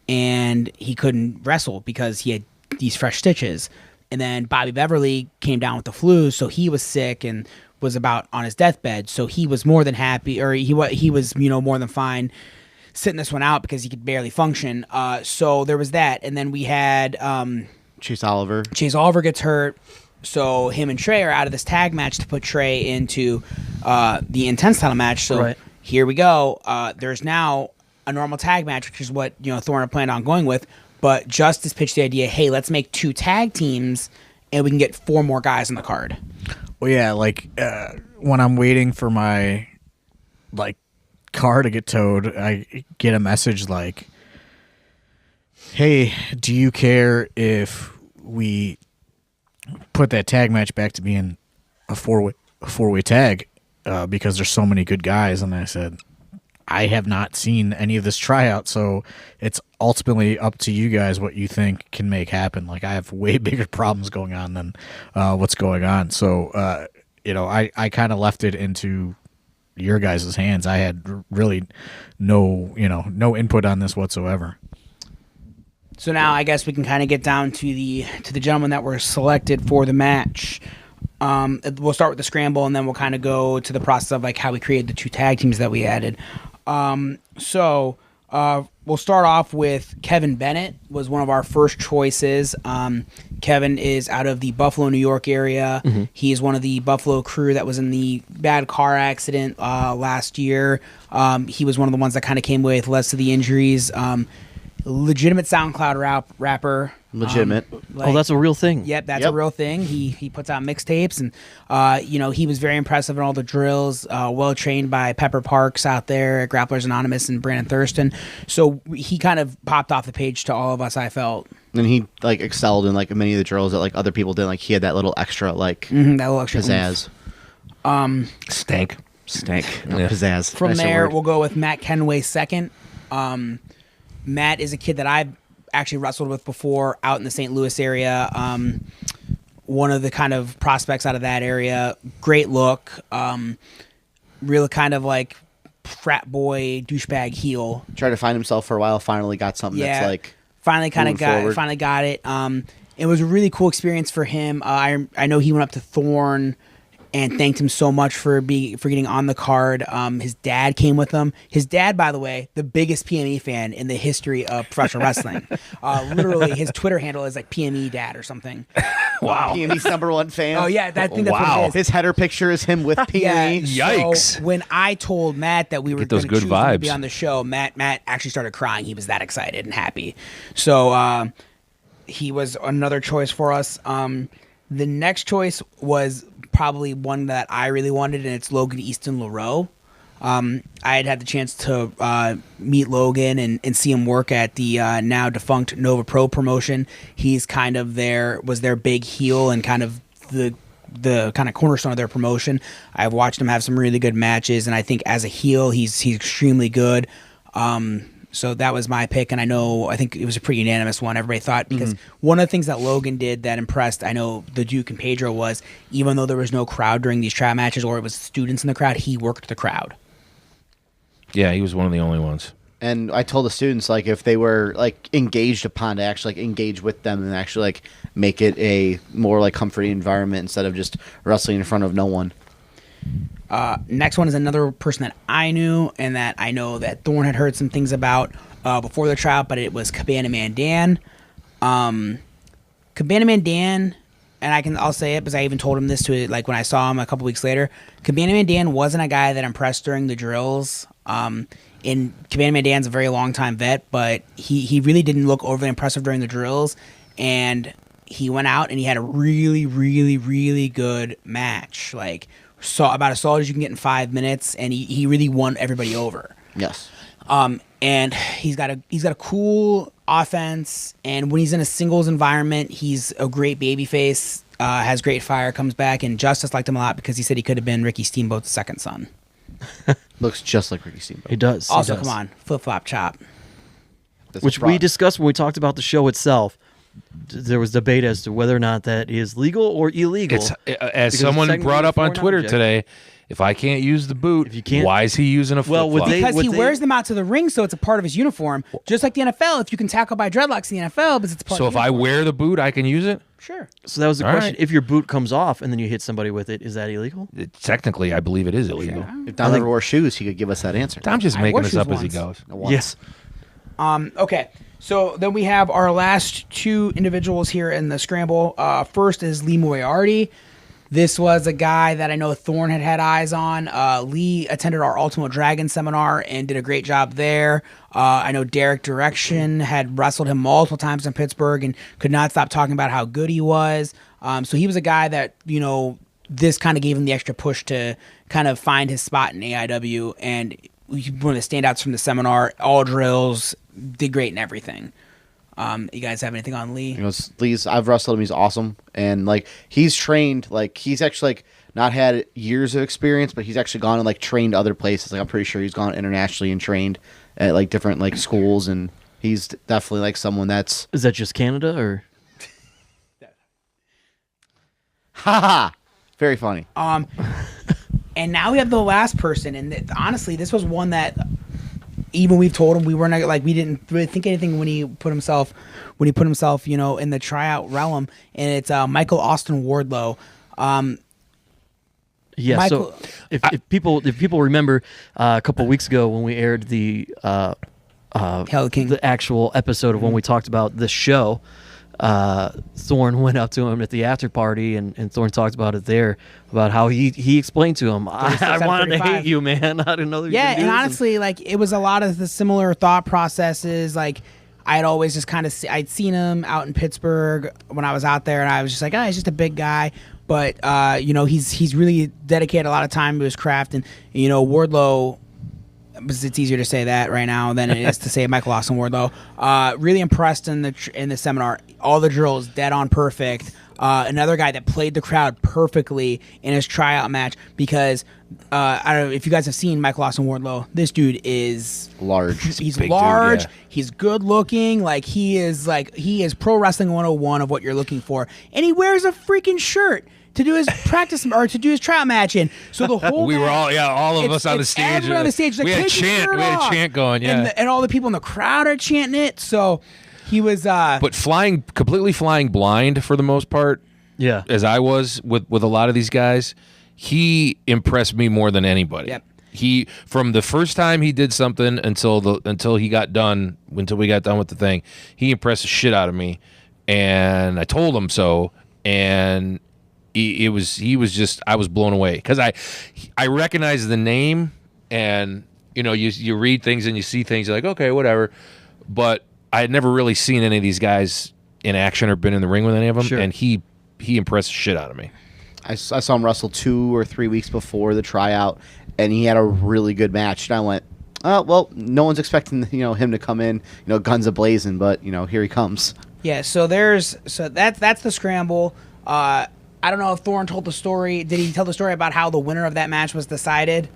and he couldn't wrestle because he had these fresh stitches. And then Bobby Beverly came down with the flu, so he was sick and was about on his deathbed. So he was more than happy, or he was more than fine sitting this one out because he could barely function. So there was that, and then we had Chase Oliver. Chase Oliver gets hurt, so him and Trey are out of this tag match to put Trey into the Intense title match. So Right. Here we go. There's now a normal tag match, which is what Thorne had planned on going with. But Justice pitched the idea, hey, let's make 2 tag teams, and we can get 4 more guys on the card. Well, yeah, like when I'm waiting for my car to get towed, I get a message like, "Hey, do you care if we put that tag match back to being a four-way tag because there's so many good guys?" And I said, I have not seen any of this tryout, so it's ultimately up to you guys what you think can make happen. Like, I have way bigger problems going on than what's going on. So, I kind of left it into your guys' hands. I had really no input on this whatsoever. So now I guess we can kind of get down to the gentlemen that were selected for the match. We'll start with the scramble, and then we'll kind of go to the process of how we created the 2 tag teams that we added. we'll start off with Kevin Bennett was one of our first choices. Kevin is out of the Buffalo, New York area. He is one of the Buffalo crew that was in the bad car accident last year. He was one of the ones that kind of came with less of the injuries. Legitimate SoundCloud rapper. Legitimate. That's a real thing. Yep, that's a real thing. He puts out mixtapes, and he was very impressive in all the drills. Well trained by Pepper Parks out there at Grapplers Anonymous and Brandon Thurston. So he kind of popped off the page to all of us, I felt. And he like excelled in like many of the drills that like other people did. Like he had that little extra like that little extra pizzazz. Stank. Pizzazz. From Nicer there, word. we'll go with Matt Kenway second. Matt is a kid that I've actually wrestled with before out in the St. Louis area. One of the kind of prospects out of that area. Great look. Real kind of like frat boy, douchebag heel. Tried to find himself for a while. Finally got something that's like finally got it. It was a really cool experience for him. I know he went up to Thorne and thanked him so much for getting on the card. His dad came with him. His dad, by the way, the biggest PME fan in the history of professional wrestling. Literally, his Twitter handle is like PME Dad or something. wow. PME's #1 fan. Oh yeah, I think that's what it is. His header picture is him with PME. Yikes. So when I told Matt that we were Get those going to good choose him to vibes. be on the show, Matt actually started crying. He was that excited and happy. So he was another choice for us. The next choice was probably one that I really wanted, and it's Logan Easton LaRoe. I had the chance to meet Logan and see him work at the now defunct Nova Pro promotion. He's kind of was their big heel and kind of the kind of cornerstone of their promotion. I've watched him have some really good matches, and I think as a heel, he's extremely good. So that was my pick, and I think it was a pretty unanimous one. Everybody thought, because one of the things that Logan did that impressed, I know, the Duke and Pedro was, even though there was no crowd during these tryout matches or it was students in the crowd, he worked the crowd. Yeah, he was one of the only ones. And I told the students, like, if they were like engaged upon to actually like engage with them and actually like make it a more like comforting environment instead of just wrestling in front of no one. Next one is another person that I knew and that I know that Thorne had heard some things about before the tryout, but it was Cabana Man Dan. Cabana Man Dan, and I'll say it because I even told him this to like when I saw him a couple weeks later. Cabana Man Dan wasn't a guy that impressed during the drills. And Cabana Man Dan's a very long time vet, but he really didn't look overly impressive during the drills. And he went out and he had a really, really, really good match. Like, so about as solid as you can get in 5 minutes, and he really won everybody over. Yes. And he's got a cool offense, and when he's in a singles environment, he's a great babyface, has great fire, comes back, and Justice liked him a lot because he said he could have been Ricky Steamboat's second son. Looks just like Ricky Steamboat. He does. Also, he does. come on, flip flop chop. That's Which a fraud. we discussed when we talked about the show itself. There was debate as to whether or not that is legal or illegal. It's as Because someone it's brought up on technically a Twitter foreign today. If I can't use the boot, If you can't- why is he using a flip Well, would flop? they- Because he they- wears them out to the ring, so it's a part of his uniform. Just like the NFL, if you can tackle by dreadlocks in the NFL, because it's a part So of if I wear the boot, I can use it? Sure. So that was the All question. right. If your boot comes off and then you hit somebody with it, is that illegal? Technically, I believe it is illegal. If Don never wore shoes, he could give us that answer. I'm just I making wore this shoes up as he once. goes. Yes. Okay. So then we have our last two individuals here in the scramble. First is Lee Moriarty. This was a guy that I know Thorne had eyes on. Lee attended our Ultimate Dragon seminar and did a great job there. I know Derek Direction had wrestled him multiple times in Pittsburgh and could not stop talking about how good he was. So he was a guy that, this kind of gave him the extra push to kind of find his spot in AIW. And one of the standouts from the seminar, all drills, did great in everything. You guys have anything on Lee? He goes, Lee's, I've wrestled him. He's awesome. And like, he's trained, like he's actually like not had years of experience, but he's actually gone and like trained other places. Like I'm pretty sure he's gone internationally and trained at like different like schools. And he's definitely like someone that's Is that just Canada or? haha, very funny. And now we have the last person, and honestly, this was one that even we've told him we weren't like we didn't really think anything when he put himself in the tryout realm, and it's Michael Austin Wardlow. Yeah. Michael- So if people remember a couple weeks ago when we aired the Hell King. the actual episode of when we talked about the show, Thorne went up to him at the after party, and Thorne talked about it there, about how he explained to him, I wanted to 35. hate you, man. I didn't know that you Yeah, could do and this." honestly, like, it was a lot of the similar thought processes. Like, I'd always just kind of I'd seen him out in Pittsburgh when I was out there, and I was just like, he's just a big guy. But he's really dedicated a lot of time to his craft, and Wardlow. It's easier to say that right now than it is to say Michael Austin Wardlow. Really impressed in the seminar. All the drills dead on perfect. Another guy that played the crowd perfectly in his tryout match, because I don't know if you guys have seen Michael Austin Wardlow. This dude is Large. He's big large. dude, yeah. He's good looking. He is pro wrestling 101 of what you're looking for. And he wears a freaking shirt to do his practice or to do his tryout match in. So the whole We were all of us on the it's stage. everyone on the stage. Like, We had "Take your shirt we had off." a chant going, yeah. And all the people in the crowd are chanting it. So he was. But completely flying blind for the most part, Yeah. as I was with a lot of these guys, he impressed me more than anybody. Yep. He, from the first time he did something until we got done with the thing, he impressed the shit out of me, and I told him so, and I was blown away, because I recognized the name, and you read things and you see things, you're like, okay, whatever, but I had never really seen any of these guys in action or been in the ring with any of them, Sure. and he impressed the shit out of me. I saw him wrestle 2 or 3 weeks before the tryout, and he had a really good match. And I went, oh, well, no one's expecting him to come in, guns a-blazing, but here he comes. Yeah. So that's the scramble. I don't know if Thorne told the story. Did he tell the story about how the winner of that match was decided?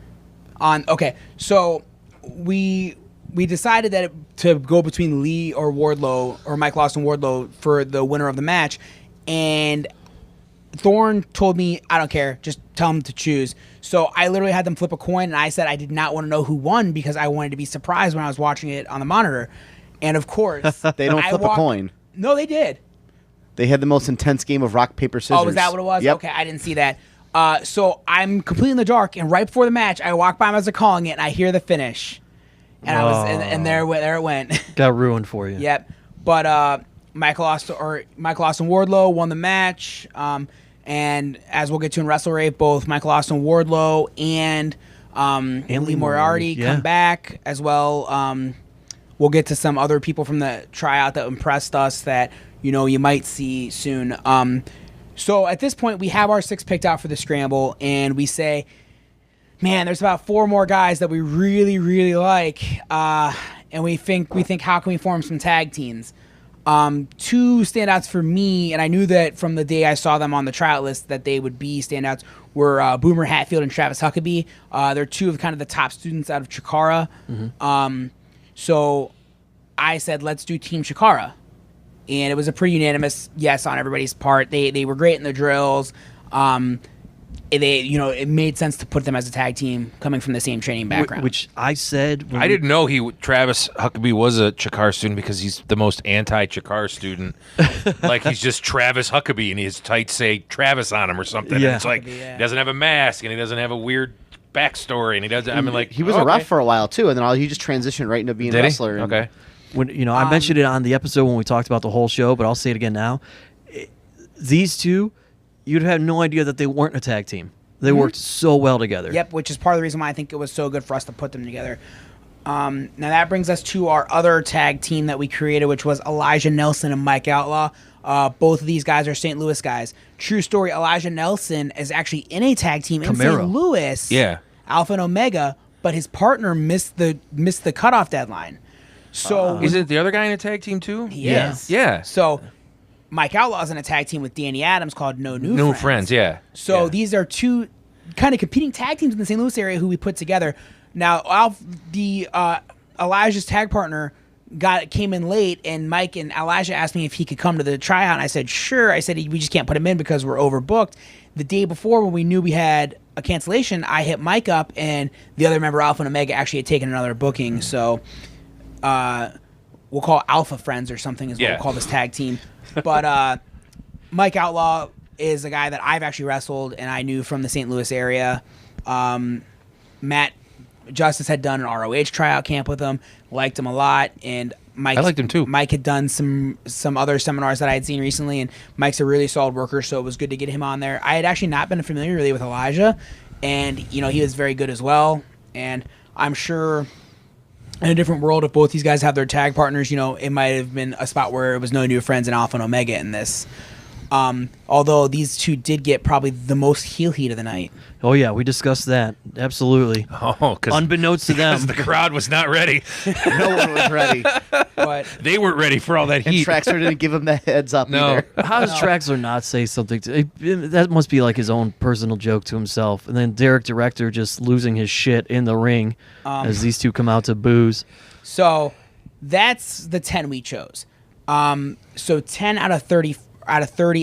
Okay, so we decided that to go between Lee or Wardlow or Michael Austin Wardlow for the winner of the match, and Thorne told me, I don't care, just tell him to choose. So I literally had them flip a coin, and I said I did not want to know who won because I wanted to be surprised when I was watching it on the monitor. And of course, They don't flip a coin. No, they did. They had the most intense game of rock, paper, scissors. Oh, was that what it was? Yep. Okay, I didn't see that. So I'm completely in the dark, and right before the match, I walk by him as they're calling it, and I hear the finish, and I was, and there it went. Got ruined for you. Yep. But Michael Austin Wardlow won the match, and as we'll get to in Wrestle Rave, both Michael Austin Wardlow and Lee Moriarty come back as well. We'll get to some other people from the tryout that impressed us that you might see soon. So at this point, we have our 6 picked out for the scramble, and we say, man, there's about 4 more guys that we really, really like, and we think how can we form some tag teams? 2 standouts for me, and I knew that from the day I saw them on the tryout list that they would be standouts, were Boomer Hatfield and Travis Huckabee. They're 2 of kind of the top students out of Chikara. Mm-hmm. So I said, let's do Team Chikara. And it was a pretty unanimous yes on everybody's part. They were great in the drills. It made sense to put them as a tag team coming from the same training background. Which I said. I didn't know Travis Huckabee was a Chikar student, because he's the most anti-Chikar student. Like, he's just Travis Huckabee, and his tights say Travis on him or something. Yeah. And it's like, he doesn't have a mask, and he doesn't have a weird backstory, and he doesn't. I mean, like, He was a ref for a while too, and then he just transitioned right into being a wrestler. And Okay. When I mentioned it on the episode when we talked about the whole show, but I'll say it again now. These 2, you'd have no idea that they weren't a tag team. They worked so well together. Yep, which is part of the reason why I think it was so good for us to put them together. Now that brings us to our other tag team that we created, which was Elijah Nelson and Mike Outlaw. Both of these guys are St. Louis guys. True story, Elijah Nelson is actually in a tag team in St. Louis. Yeah. Alpha and Omega, but his partner missed the cutoff deadline. So Isn't the other guy in a tag team too? he is. Yeah. So Mike Outlaw's in a tag team with Danny Adams called No New Friends. Yeah. So Yeah. these are 2 kind of competing tag teams in the St. Louis area who we put together. Now, Elijah's tag partner came in late, and Mike and Elijah asked me if he could come to the tryout, and I said sure. I said we just can't put him in because we're overbooked. The day before, when we knew we had a cancellation, I hit Mike up, and the other member, Alpha and Omega, actually had taken another booking. So we'll call Alpha Friends or something is what we'll call this tag team. But Mike Outlaw is a guy that I've actually wrestled and I knew from the St. Louis area. Matt Justice had done an ROH tryout camp with him, liked him a lot, and Mike. I liked him too. Mike had done some other seminars that I had seen recently, and Mike's a really solid worker, so it was good to get him on there. I had actually not been familiar really with Elijah, and he was very good as well. And I'm sure in a different world, if both these guys have their tag partners, it might have been a spot where it was no new friends and Alpha and Omega in this. Although these two did get probably the most heel heat of the night. Oh yeah, we discussed that. Absolutely. Oh, unbeknownst to them, the crowd was not ready. No one was ready. But They weren't ready for all that And heat. Traxler didn't give him the heads up No. either. how does Traxler not say something? That must be like his own personal joke to himself. And then Derek Director just losing his shit in the ring as these two come out to booze. so that's the 10 we chose. So 10 out of 30,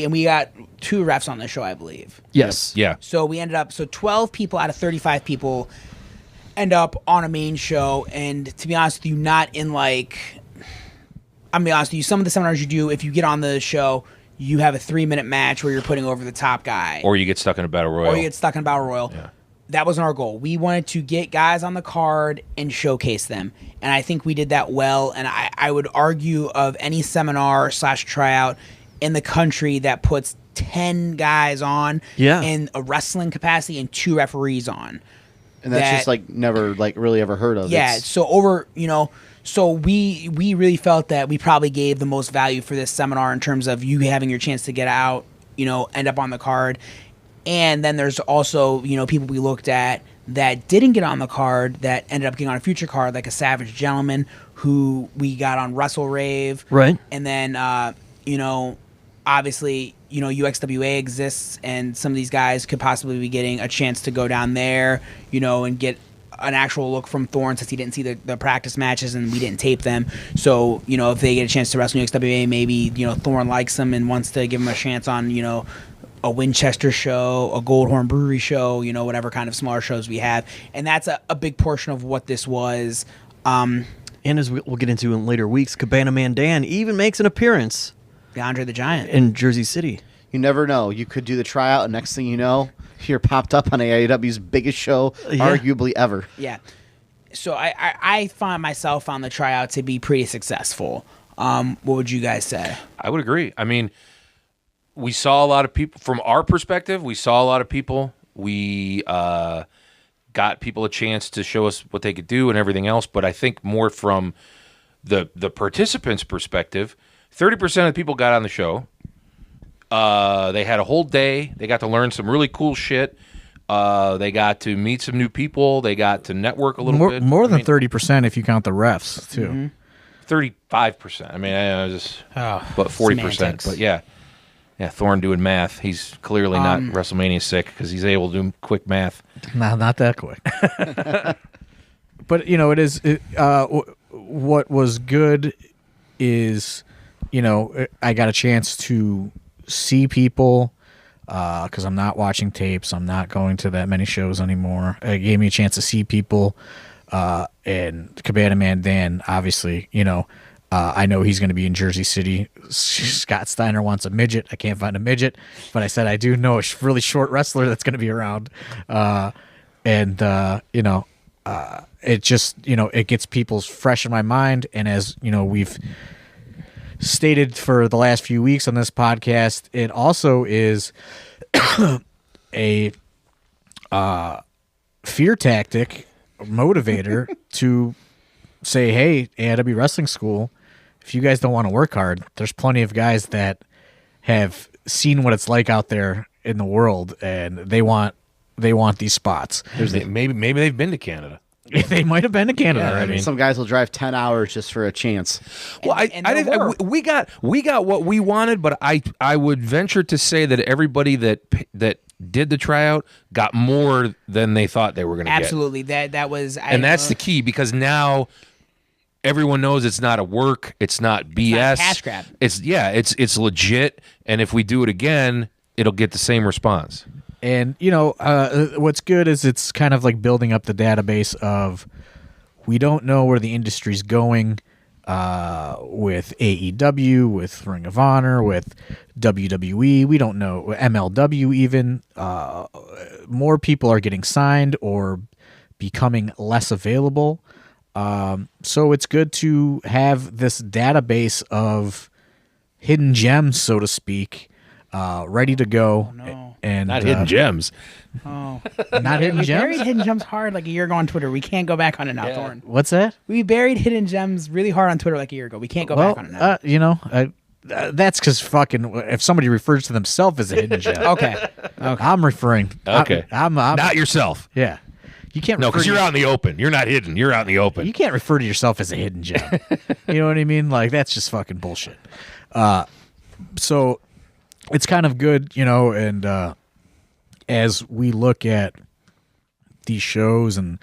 and we got 2 refs on the show, I believe. Yes. Yeah. So we ended up 12 people out of 35 people end up on a main show, and to be honest with you, not in I'm gonna be honest with you, some of the seminars you do, if you get on the show, you have a 3-minute match where you're putting over the top guy. Or you get stuck in a battle royal. Or you get stuck in a battle royal. Yeah. That wasn't our goal. We wanted to get guys on the card and showcase them. And I think we did that well. And I would argue of any seminar / tryout in the country that puts 10 guys on in a wrestling capacity and 2 referees on. And that's just never really ever heard of. Yeah. So we really felt that we probably gave the most value for this seminar in terms of you having your chance to get out, end up on the card. And then there's also, people we looked at that didn't get on the card that ended up getting on a future card, like a Savage Gentleman who we got on Wrestle Rave. Right. And then, obviously, UXWA exists, and some of these guys could possibly be getting a chance to go down there, and get an actual look from Thorne, since he didn't see the practice matches and we didn't tape them. So, if they get a chance to wrestle UXWA, maybe, Thorne likes them and wants to give them a chance on, a Winchester show, a Goldhorn Brewery show, whatever kind of smaller shows we have. And that's a big portion of what this was. And as we'll get into in later weeks, Cabana Man Dan even makes an appearance. The Andre the Giant. In Jersey City. You never know. You could do the tryout, and next thing you know, you're popped up on AEW's biggest show, arguably ever. Yeah. So I found the tryout to be pretty successful. What would you guys say? I would agree. I mean, we saw a lot of people from our perspective. We saw a lot of people. We got people a chance to show us what they could do and everything else. But I think more from the participants' perspective, 30% of the people got on the show. They had a whole day. They got to learn some really cool shit. They got to meet some new people. They got to network a little bit. More than 30% if you count the refs, too. Mm-hmm. 35%. I mean, but 40%. Semantics. But yeah, Thorne doing math. He's clearly not WrestleMania sick because he's able to do quick math. No, not that quick. But it is. What was good is, I got a chance to see people because I'm not watching tapes. I'm not going to that many shows anymore. It gave me a chance to see people. And Cabana Man Dan, obviously, I know he's going to be in Jersey City. Scott Steiner wants a midget. I can't find a midget, but I said I do know a really short wrestler that's going to be around. It just, it gets people's fresh in my mind. And as, we've stated for the last few weeks on this podcast, it also is a fear tactic motivator to say, hey, AIW Wrestling School, if you guys don't want to work hard, there's plenty of guys that have seen what it's like out there in the world, and they want these spots. Maybe they've been to Canada. They might have been to Canada Yeah, already. I mean, Some guys will drive 10 hours just for a chance. Well, we got what we wanted, but I would venture to say that everybody that did the tryout got more than they thought they were going to get. Absolutely. That was, and that's the key, because now everyone knows it's not a work, it's not BS, not a cash grab. It's legit, and if we do it again, it'll get the same response. And, what's good is it's kind of like building up the database of, we don't know where the industry's going with AEW, with Ring of Honor, with WWE. We don't know, MLW even. More people are getting signed or becoming less available. So it's good to have this database of hidden gems, so to speak, ready to go. no. And Not hidden gems. Oh, not hidden we gems. buried hidden gems hard like a year ago on Twitter. We can't go back on it now, Yeah. Thorne. What's that? We buried hidden gems really hard on Twitter like a year ago. We can't go back on it now. That's because fucking if somebody refers to themselves as a hidden gem. Okay. I'm referring. Okay. I'm Not yourself. yeah. You can't. No, refer because to you're out in the open. You're not hidden. You're out in the open. You can't refer to yourself as a hidden gem. You know what I mean? Like that's just fucking bullshit. So it's kind of good, and as we look at these shows, and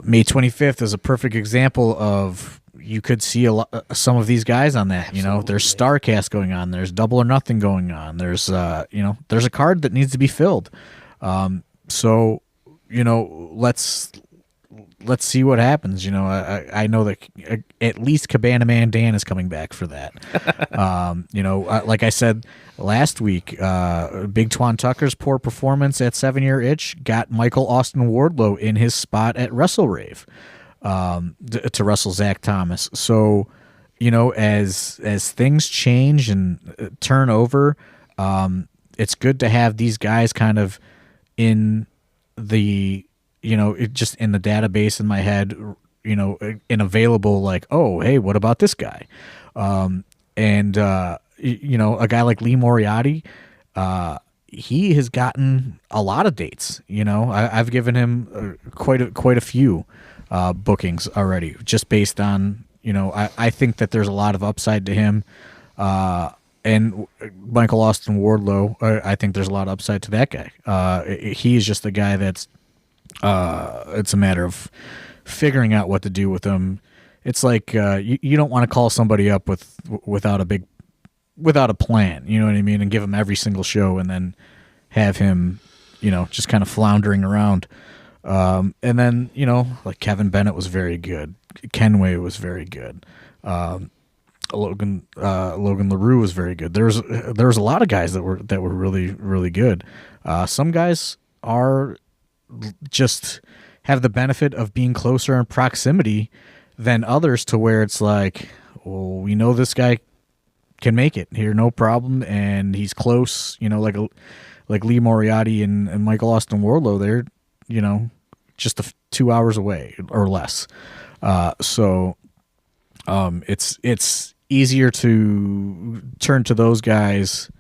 May 25th is a perfect example of you could see some of these guys on that. There's StarCast going on. There's Double or Nothing going on. There's there's a card that needs to be filled. So let's see what happens. I know that at least Cabana Man Dan is coming back for that. Like I said last week, Big Twan Tucker's poor performance at 7 Year Itch got Michael Austin Wardlow in his spot at WrestleRave to wrestle Zach Thomas. So, as things change and turn over, it's good to have these guys kind of in the just in the database in my head, and available, like, oh, hey, what about this guy? A guy like Lee Moriarty, he has gotten a lot of dates. I've given him quite a few bookings already, just based on, I think that there's a lot of upside to him. And Michael Austin Wardlow, I think there's a lot of upside to that guy. He is just the guy that's, it's a matter of figuring out what to do with him. It's like you don't want to call somebody up without a plan, you know what I mean, and give him every single show and then have him, just kind of floundering around. And then, like Kevin Bennett was very good. Kenway was very good. Logan LaRue was very good. There was a lot of guys that were really, really good. Some guys are just have the benefit of being closer in proximity than others, to where it's like, well, we know this guy can make it here, no problem, and he's close. Like Lee Moriarty and Michael Austin Wardlow, they're just 2 hours away or less. So it's easier to turn to those guys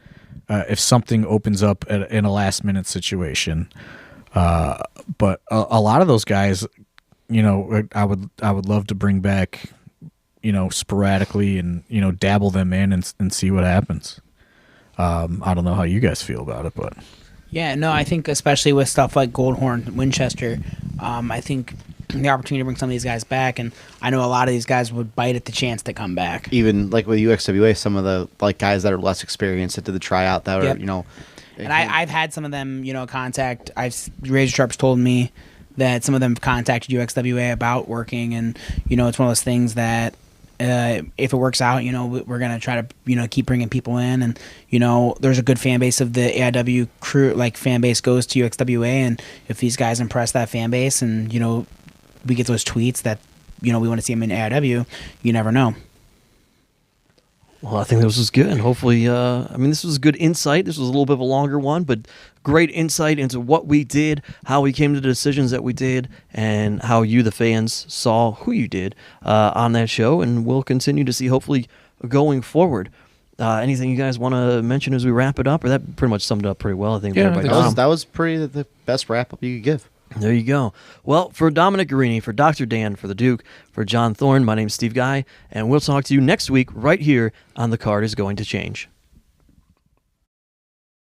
if something opens up in a last minute situation. But a lot of those guys, I would love to bring back, sporadically and, dabble them in and see what happens. I don't know how you guys feel about it, but. Yeah, no, I think especially with stuff like Goldhorn, Winchester, I think the opportunity to bring some of these guys back, and I know a lot of these guys would bite at the chance to come back. Even like with UXWA, some of the guys that are less experienced that did the tryout that Yep. are, And I've had some of them, contact. Razor Sharps told me that some of them contacted UXWA about working, and it's one of those things that if it works out, we're gonna try to keep bringing people in, and there's a good fan base of the AIW crew. Like fan base goes to UXWA, and if these guys impress that fan base, and we get those tweets that we want to see them in AIW, you never know. Well, I think this was good, and hopefully, this was good insight. This was a little bit of a longer one, but great insight into what we did, how we came to the decisions that we did, and how you, the fans, saw who you did on that show, and we'll continue to see, hopefully, going forward. Anything you guys want to mention as we wrap it up, or that pretty much summed it up pretty well, I think. Yeah, that was pretty the best wrap-up you could give. There you go. Well, for Dominic Guarini, for Dr. Dan, for the Duke, for John Thorne, my name's Steve Guy, and we'll talk to you next week right here on The Card is Going to Change.